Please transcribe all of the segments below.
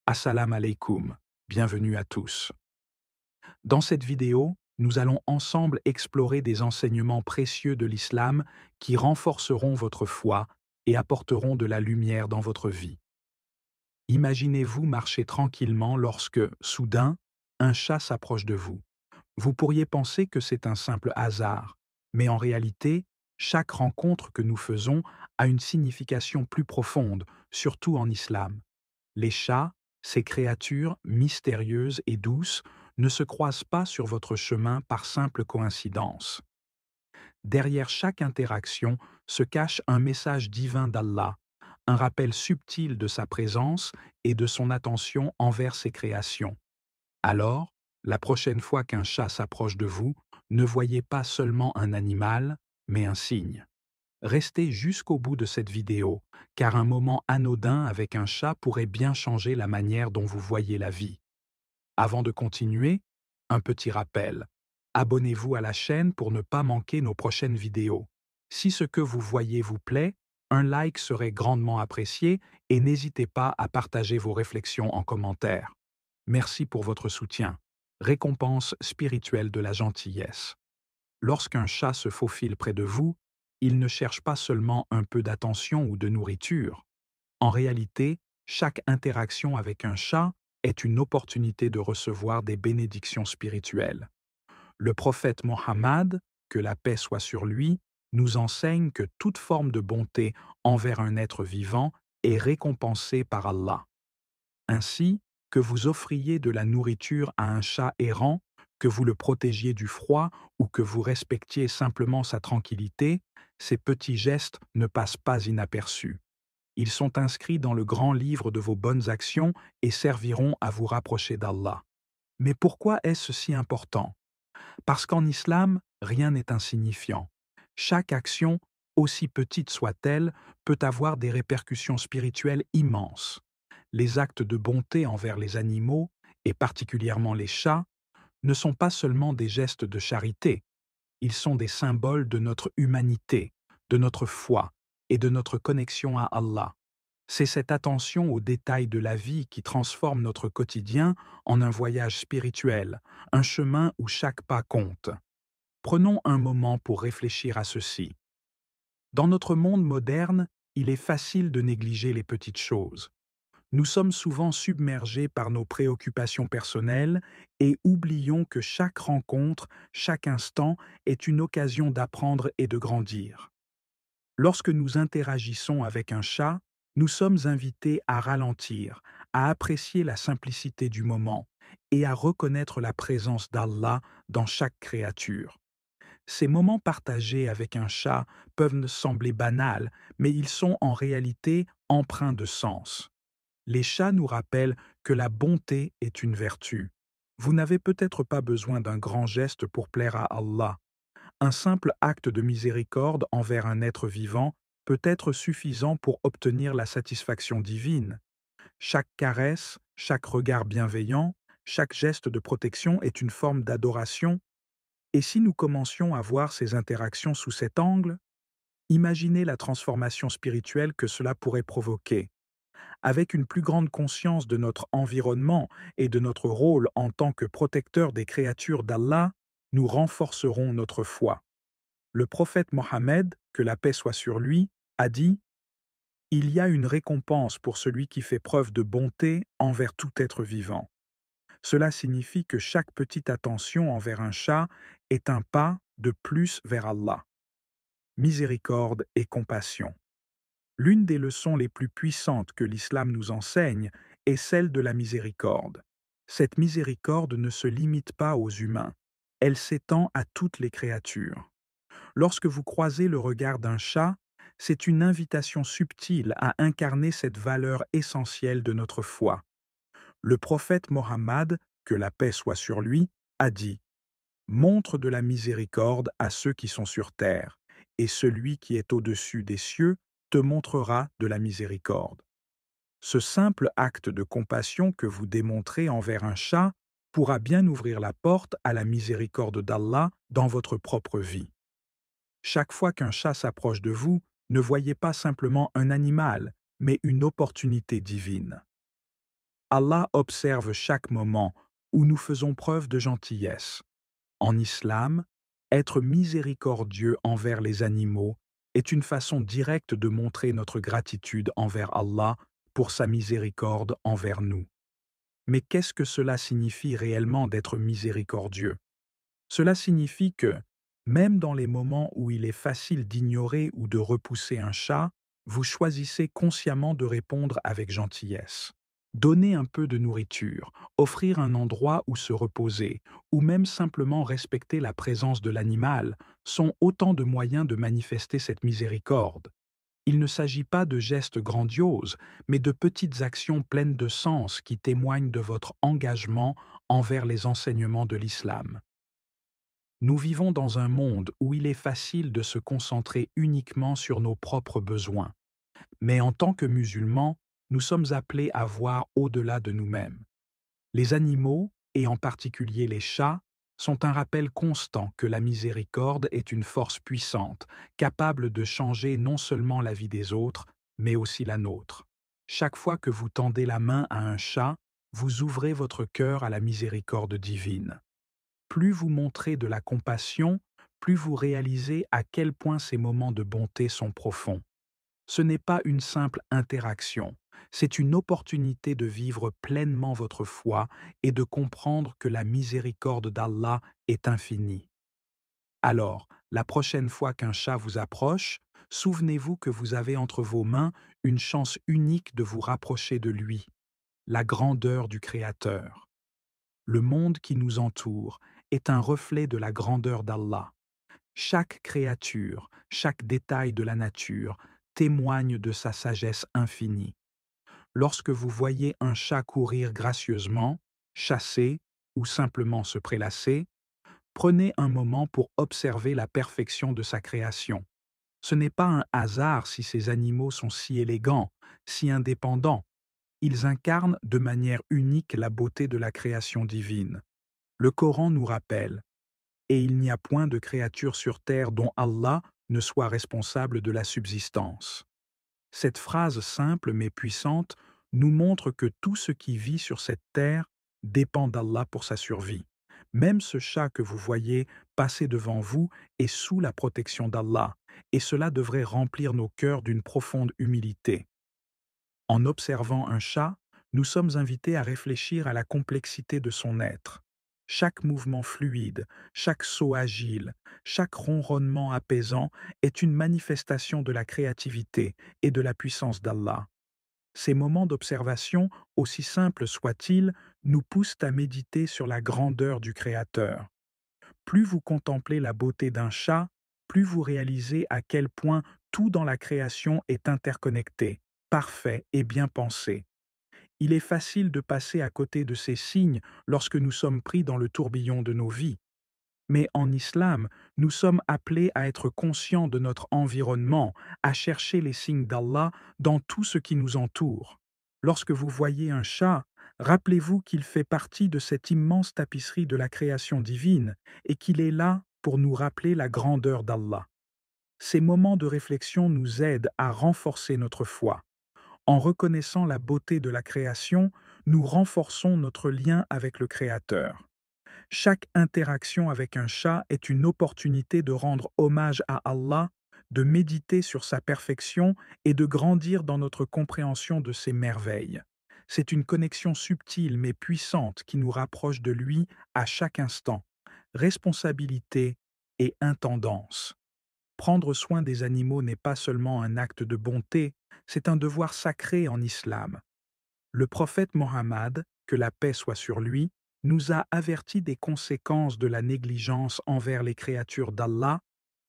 Assalamu alaikum, bienvenue à tous. Dans cette vidéo, nous allons ensemble explorer des enseignements précieux de l'islam qui renforceront votre foi et apporteront de la lumière dans votre vie. Imaginez-vous marcher tranquillement lorsque, soudain, un chat s'approche de vous. Vous pourriez penser que c'est un simple hasard, mais en réalité, chaque rencontre que nous faisons a une signification plus profonde, surtout en islam. Les chats, ces créatures mystérieuses et douces, ne se croisent pas sur votre chemin par simple coïncidence. Derrière chaque interaction se cache un message divin d'Allah, un rappel subtil de sa présence et de son attention envers ses créations. Alors, la prochaine fois qu'un chat s'approche de vous, ne voyez pas seulement un animal, mais un signe. Restez jusqu'au bout de cette vidéo, car un moment anodin avec un chat pourrait bien changer la manière dont vous voyez la vie. Avant de continuer, un petit rappel. Abonnez-vous à la chaîne pour ne pas manquer nos prochaines vidéos. Si ce que vous voyez vous plaît, un like serait grandement apprécié et n'hésitez pas à partager vos réflexions en commentaire. Merci pour votre soutien. Récompense spirituelle de la gentillesse. Lorsqu'un chat se faufile près de vous, il ne cherche pas seulement un peu d'attention ou de nourriture. En réalité, chaque interaction avec un chat est une opportunité de recevoir des bénédictions spirituelles. Le prophète Mohammed, que la paix soit sur lui, nous enseigne que toute forme de bonté envers un être vivant est récompensée par Allah. Ainsi, que vous offriez de la nourriture à un chat errant, que vous le protégiez du froid ou que vous respectiez simplement sa tranquillité, ces petits gestes ne passent pas inaperçus. Ils sont inscrits dans le grand livre de vos bonnes actions et serviront à vous rapprocher d'Allah. Mais pourquoi est-ce si important? Parce qu'en islam, rien n'est insignifiant. Chaque action, aussi petite soit-elle, peut avoir des répercussions spirituelles immenses. Les actes de bonté envers les animaux, et particulièrement les chats, ne sont pas seulement des gestes de charité, ils sont des symboles de notre humanité, de notre foi et de notre connexion à Allah. C'est cette attention aux détails de la vie qui transforme notre quotidien en un voyage spirituel, un chemin où chaque pas compte. Prenons un moment pour réfléchir à ceci. Dans notre monde moderne, il est facile de négliger les petites choses. Nous sommes souvent submergés par nos préoccupations personnelles et oublions que chaque rencontre, chaque instant est une occasion d'apprendre et de grandir. Lorsque nous interagissons avec un chat, nous sommes invités à ralentir, à apprécier la simplicité du moment et à reconnaître la présence d'Allah dans chaque créature. Ces moments partagés avec un chat peuvent sembler banals, mais ils sont en réalité empreints de sens. Les chats nous rappellent que la bonté est une vertu. Vous n'avez peut-être pas besoin d'un grand geste pour plaire à Allah. Un simple acte de miséricorde envers un être vivant peut être suffisant pour obtenir la satisfaction divine. Chaque caresse, chaque regard bienveillant, chaque geste de protection est une forme d'adoration. Et si nous commencions à voir ces interactions sous cet angle, imaginez la transformation spirituelle que cela pourrait provoquer. Avec une plus grande conscience de notre environnement et de notre rôle en tant que protecteur des créatures d'Allah, nous renforcerons notre foi. Le prophète Mohammed, que la paix soit sur lui, a dit: Il y a une récompense pour celui qui fait preuve de bonté envers tout être vivant. Cela signifie que chaque petite attention envers un chat est un pas de plus vers Allah. Miséricorde et compassion. L'une des leçons les plus puissantes que l'islam nous enseigne est celle de la miséricorde. Cette miséricorde ne se limite pas aux humains, elle s'étend à toutes les créatures. Lorsque vous croisez le regard d'un chat, c'est une invitation subtile à incarner cette valeur essentielle de notre foi. Le prophète Mohammed, que la paix soit sur lui, a dit: Montre de la miséricorde à ceux qui sont sur terre, et celui qui est au-dessus des cieux te montrera de la miséricorde. Ce simple acte de compassion que vous démontrez envers un chat pourra bien ouvrir la porte à la miséricorde d'Allah dans votre propre vie. Chaque fois qu'un chat s'approche de vous, ne voyez pas simplement un animal, mais une opportunité divine. Allah observe chaque moment où nous faisons preuve de gentillesse. En islam, être miséricordieux envers les animaux est une façon directe de montrer notre gratitude envers Allah pour sa miséricorde envers nous. Mais qu'est-ce que cela signifie réellement d'être miséricordieux? Cela signifie que, même dans les moments où il est facile d'ignorer ou de repousser un chat, vous choisissez consciemment de répondre avec gentillesse. Donner un peu de nourriture, offrir un endroit où se reposer, ou même simplement respecter la présence de l'animal sont autant de moyens de manifester cette miséricorde. Il ne s'agit pas de gestes grandioses, mais de petites actions pleines de sens qui témoignent de votre engagement envers les enseignements de l'islam. Nous vivons dans un monde où il est facile de se concentrer uniquement sur nos propres besoins. Mais en tant que musulmans, nous sommes appelés à voir au-delà de nous-mêmes. Les animaux, et en particulier les chats, sont un rappel constant que la miséricorde est une force puissante, capable de changer non seulement la vie des autres, mais aussi la nôtre. Chaque fois que vous tendez la main à un chat, vous ouvrez votre cœur à la miséricorde divine. Plus vous montrez de la compassion, plus vous réalisez à quel point ces moments de bonté sont profonds. Ce n'est pas une simple interaction, c'est une opportunité de vivre pleinement votre foi et de comprendre que la miséricorde d'Allah est infinie. Alors, la prochaine fois qu'un chat vous approche, souvenez-vous que vous avez entre vos mains une chance unique de vous rapprocher de lui, la grandeur du Créateur. Le monde qui nous entoure est un reflet de la grandeur d'Allah. Chaque créature, chaque détail de la nature témoigne de sa sagesse infinie. Lorsque vous voyez un chat courir gracieusement, chasser ou simplement se prélasser, prenez un moment pour observer la perfection de sa création. Ce n'est pas un hasard si ces animaux sont si élégants, si indépendants. Ils incarnent de manière unique la beauté de la création divine. Le Coran nous rappelle: et il n'y a point de créature sur terre dont Allah ne soit responsable de la subsistance. Cette phrase simple mais puissante nous montre que tout ce qui vit sur cette terre dépend d'Allah pour sa survie. Même ce chat que vous voyez passer devant vous est sous la protection d'Allah, et cela devrait remplir nos cœurs d'une profonde humilité. En observant un chat, nous sommes invités à réfléchir à la complexité de son être. Chaque mouvement fluide, chaque saut agile, chaque ronronnement apaisant est une manifestation de la créativité et de la puissance d'Allah. Ces moments d'observation, aussi simples soient-ils, nous poussent à méditer sur la grandeur du Créateur. Plus vous contemplez la beauté d'un chat, plus vous réalisez à quel point tout dans la création est interconnecté, parfait et bien pensé. Il est facile de passer à côté de ces signes lorsque nous sommes pris dans le tourbillon de nos vies. Mais en islam, nous sommes appelés à être conscients de notre environnement, à chercher les signes d'Allah dans tout ce qui nous entoure. Lorsque vous voyez un chat, rappelez-vous qu'il fait partie de cette immense tapisserie de la création divine et qu'il est là pour nous rappeler la grandeur d'Allah. Ces moments de réflexion nous aident à renforcer notre foi. En reconnaissant la beauté de la création, nous renforçons notre lien avec le Créateur. Chaque interaction avec un chat est une opportunité de rendre hommage à Allah, de méditer sur sa perfection et de grandir dans notre compréhension de ses merveilles. C'est une connexion subtile mais puissante qui nous rapproche de lui à chaque instant. Responsabilité et intendance. Prendre soin des animaux n'est pas seulement un acte de bonté, c'est un devoir sacré en islam. Le prophète Mohammed, que la paix soit sur lui, nous a avertis des conséquences de la négligence envers les créatures d'Allah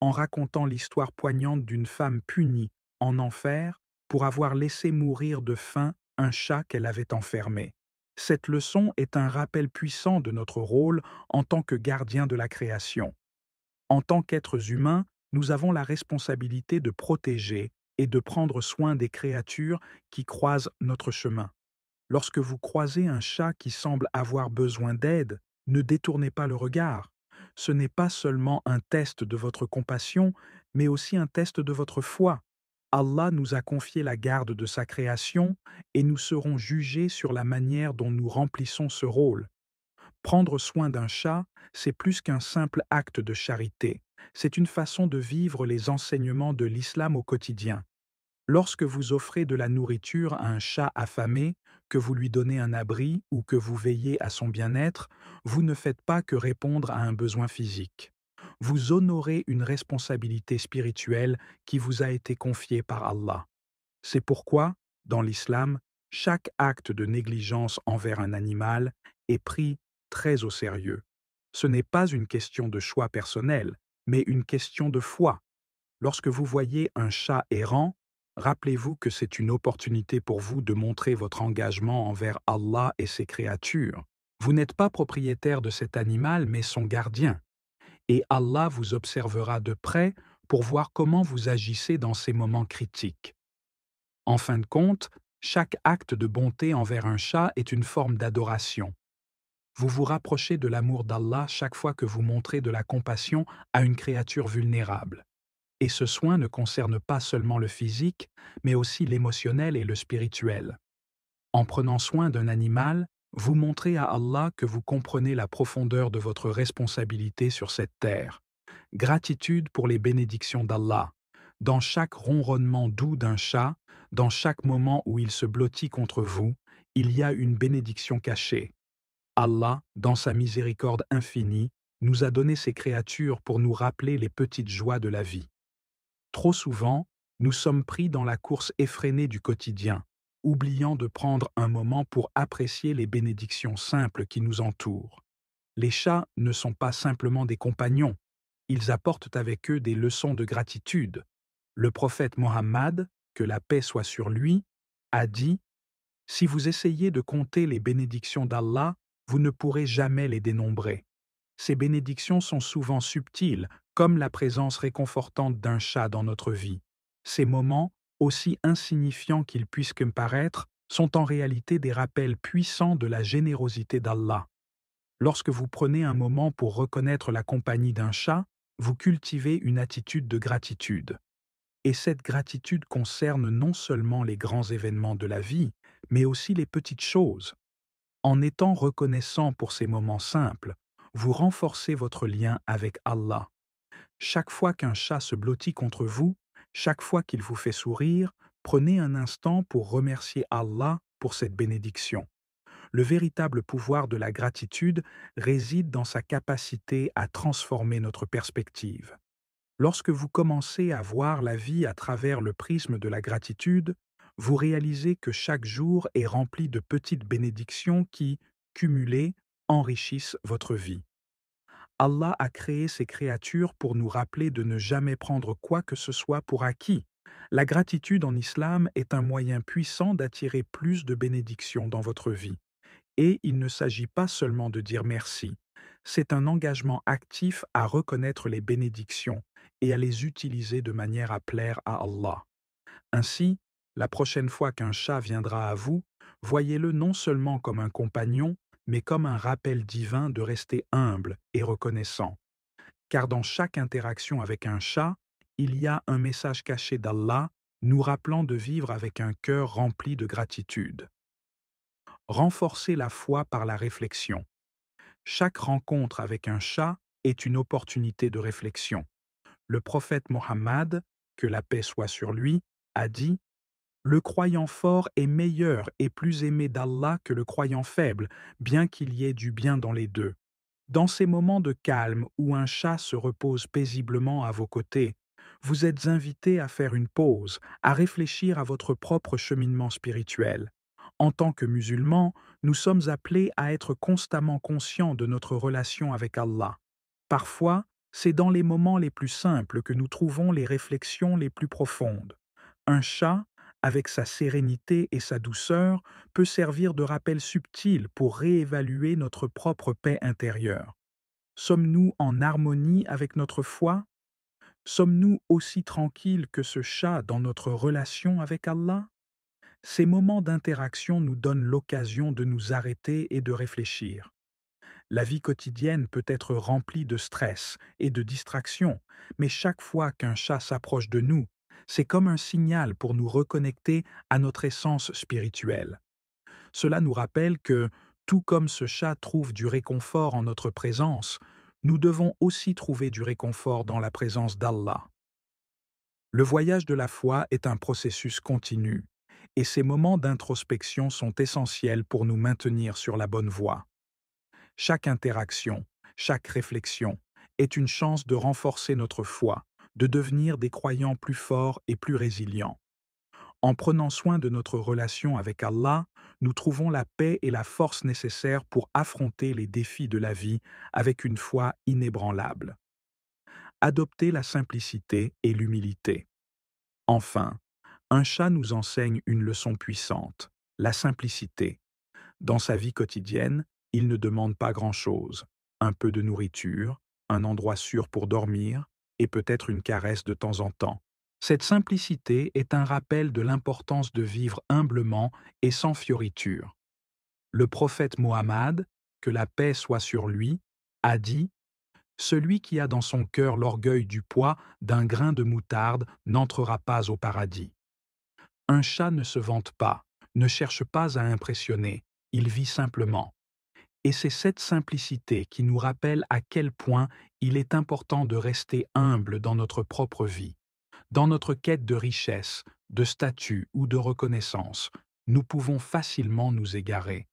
en racontant l'histoire poignante d'une femme punie en enfer pour avoir laissé mourir de faim un chat qu'elle avait enfermé. Cette leçon est un rappel puissant de notre rôle en tant que gardien de la création. En tant qu'êtres humains, nous avons la responsabilité de protéger et de prendre soin des créatures qui croisent notre chemin. Lorsque vous croisez un chat qui semble avoir besoin d'aide, ne détournez pas le regard. Ce n'est pas seulement un test de votre compassion, mais aussi un test de votre foi. Allah nous a confié la garde de sa création et nous serons jugés sur la manière dont nous remplissons ce rôle. Prendre soin d'un chat, c'est plus qu'un simple acte de charité. C'est une façon de vivre les enseignements de l'islam au quotidien. Lorsque vous offrez de la nourriture à un chat affamé, que vous lui donnez un abri ou que vous veillez à son bien-être, vous ne faites pas que répondre à un besoin physique. Vous honorez une responsabilité spirituelle qui vous a été confiée par Allah. C'est pourquoi, dans l'islam, chaque acte de négligence envers un animal est pris très au sérieux. Ce n'est pas une question de choix personnel, mais une question de foi. Lorsque vous voyez un chat errant, rappelez-vous que c'est une opportunité pour vous de montrer votre engagement envers Allah et ses créatures. Vous n'êtes pas propriétaire de cet animal, mais son gardien. Et Allah vous observera de près pour voir comment vous agissez dans ces moments critiques. En fin de compte, chaque acte de bonté envers un chat est une forme d'adoration. Vous vous rapprochez de l'amour d'Allah chaque fois que vous montrez de la compassion à une créature vulnérable. Et ce soin ne concerne pas seulement le physique, mais aussi l'émotionnel et le spirituel. En prenant soin d'un animal, vous montrez à Allah que vous comprenez la profondeur de votre responsabilité sur cette terre. Gratitude pour les bénédictions d'Allah. Dans chaque ronronnement doux d'un chat, dans chaque moment où il se blottit contre vous, il y a une bénédiction cachée. Allah, dans sa miséricorde infinie, nous a donné ses créatures pour nous rappeler les petites joies de la vie. Trop souvent, nous sommes pris dans la course effrénée du quotidien, oubliant de prendre un moment pour apprécier les bénédictions simples qui nous entourent. Les chats ne sont pas simplement des compagnons, ils apportent avec eux des leçons de gratitude. Le prophète Mohammed, que la paix soit sur lui, a dit : « Si vous essayez de compter les bénédictions d'Allah, vous ne pourrez jamais les dénombrer. Ces bénédictions sont souvent subtiles, comme la présence réconfortante d'un chat dans notre vie. Ces moments, aussi insignifiants qu'ils puissent me paraître, sont en réalité des rappels puissants de la générosité d'Allah. Lorsque vous prenez un moment pour reconnaître la compagnie d'un chat, vous cultivez une attitude de gratitude. Et cette gratitude concerne non seulement les grands événements de la vie, mais aussi les petites choses. En étant reconnaissant pour ces moments simples, vous renforcez votre lien avec Allah. Chaque fois qu'un chat se blottit contre vous, chaque fois qu'il vous fait sourire, prenez un instant pour remercier Allah pour cette bénédiction. Le véritable pouvoir de la gratitude réside dans sa capacité à transformer notre perspective. Lorsque vous commencez à voir la vie à travers le prisme de la gratitude, vous réalisez que chaque jour est rempli de petites bénédictions qui, cumulées, enrichissent votre vie. Allah a créé ces créatures pour nous rappeler de ne jamais prendre quoi que ce soit pour acquis. La gratitude en islam est un moyen puissant d'attirer plus de bénédictions dans votre vie. Et il ne s'agit pas seulement de dire merci, c'est un engagement actif à reconnaître les bénédictions et à les utiliser de manière à plaire à Allah. Ainsi, la prochaine fois qu'un chat viendra à vous, voyez-le non seulement comme un compagnon, mais comme un rappel divin de rester humble et reconnaissant. Car dans chaque interaction avec un chat, il y a un message caché d'Allah nous rappelant de vivre avec un cœur rempli de gratitude. Renforcer la foi par la réflexion. Chaque rencontre avec un chat est une opportunité de réflexion. Le prophète Mohammed, que la paix soit sur lui, a dit : « Le croyant fort est meilleur et plus aimé d'Allah que le croyant faible, bien qu'il y ait du bien dans les deux. » Dans ces moments de calme où un chat se repose paisiblement à vos côtés, vous êtes invité à faire une pause, à réfléchir à votre propre cheminement spirituel. En tant que musulmans, nous sommes appelés à être constamment conscients de notre relation avec Allah. Parfois, c'est dans les moments les plus simples que nous trouvons les réflexions les plus profondes. Un chat, avec sa sérénité et sa douceur, peut servir de rappel subtil pour réévaluer notre propre paix intérieure. Sommes-nous en harmonie avec notre foi? Sommes-nous aussi tranquilles que ce chat dans notre relation avec Allah? Ces moments d'interaction nous donnent l'occasion de nous arrêter et de réfléchir. La vie quotidienne peut être remplie de stress et de distractions, mais chaque fois qu'un chat s'approche de nous, C'est comme un signal pour nous reconnecter à notre essence spirituelle. Cela nous rappelle que, tout comme ce chat trouve du réconfort en notre présence, nous devons aussi trouver du réconfort dans la présence d'Allah. Le voyage de la foi est un processus continu, et ces moments d'introspection sont essentiels pour nous maintenir sur la bonne voie. Chaque interaction, chaque réflexion est une chance de renforcer notre foi, de devenir des croyants plus forts et plus résilients. En prenant soin de notre relation avec Allah, nous trouvons la paix et la force nécessaires pour affronter les défis de la vie avec une foi inébranlable. Adopter la simplicité et l'humilité. Enfin, un chat nous enseigne une leçon puissante, la simplicité. Dans sa vie quotidienne, il ne demande pas grand-chose. Un peu de nourriture, un endroit sûr pour dormir, et peut-être une caresse de temps en temps. Cette simplicité est un rappel de l'importance de vivre humblement et sans fioritures. Le prophète Mohammed, que la paix soit sur lui, a dit « Celui qui a dans son cœur l'orgueil du poids d'un grain de moutarde n'entrera pas au paradis. » Un chat ne se vante pas, ne cherche pas à impressionner, il vit simplement. Et c'est cette simplicité qui nous rappelle à quel point il est important de rester humble dans notre propre vie. Dans notre quête de richesse, de statut ou de reconnaissance, nous pouvons facilement nous égarer.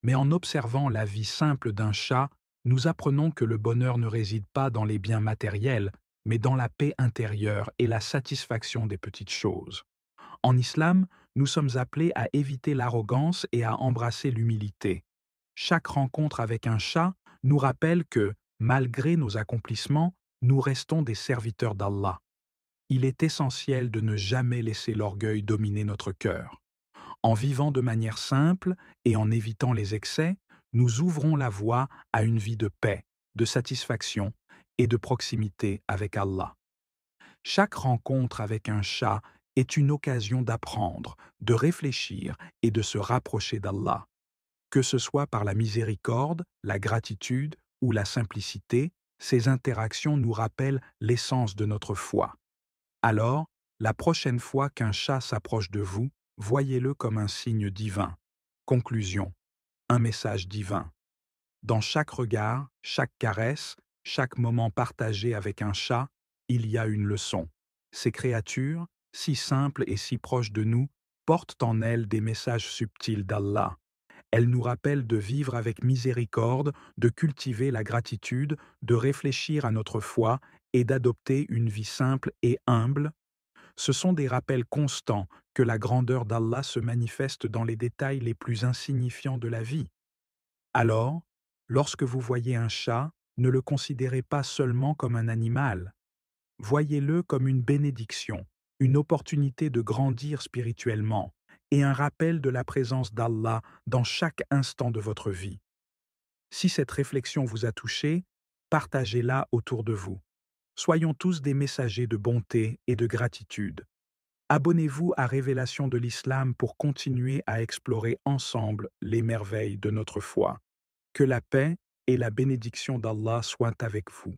Mais en observant la vie simple d'un chat, nous apprenons que le bonheur ne réside pas dans les biens matériels, mais dans la paix intérieure et la satisfaction des petites choses. En islam, nous sommes appelés à éviter l'arrogance et à embrasser l'humilité. Chaque rencontre avec un chat nous rappelle que, malgré nos accomplissements, nous restons des serviteurs d'Allah. Il est essentiel de ne jamais laisser l'orgueil dominer notre cœur. En vivant de manière simple et en évitant les excès, nous ouvrons la voie à une vie de paix, de satisfaction et de proximité avec Allah. Chaque rencontre avec un chat est une occasion d'apprendre, de réfléchir et de se rapprocher d'Allah. Que ce soit par la miséricorde, la gratitude ou la simplicité, ces interactions nous rappellent l'essence de notre foi. Alors, la prochaine fois qu'un chat s'approche de vous, voyez-le comme un signe divin. Conclusion. Un message divin. Dans chaque regard, chaque caresse, chaque moment partagé avec un chat, il y a une leçon. Ces créatures, si simples et si proches de nous, portent en elles des messages subtils d'Allah. Elles nous rappellent de vivre avec miséricorde, de cultiver la gratitude, de réfléchir à notre foi et d'adopter une vie simple et humble. Ce sont des rappels constants que la grandeur d'Allah se manifeste dans les détails les plus insignifiants de la vie. Alors, lorsque vous voyez un chat, ne le considérez pas seulement comme un animal. Voyez-le comme une bénédiction, une opportunité de grandir spirituellement et un rappel de la présence d'Allah dans chaque instant de votre vie. Si cette réflexion vous a touché, partagez-la autour de vous. Soyons tous des messagers de bonté et de gratitude. Abonnez-vous à Révélation de l'Islam pour continuer à explorer ensemble les merveilles de notre foi. Que la paix et la bénédiction d'Allah soient avec vous.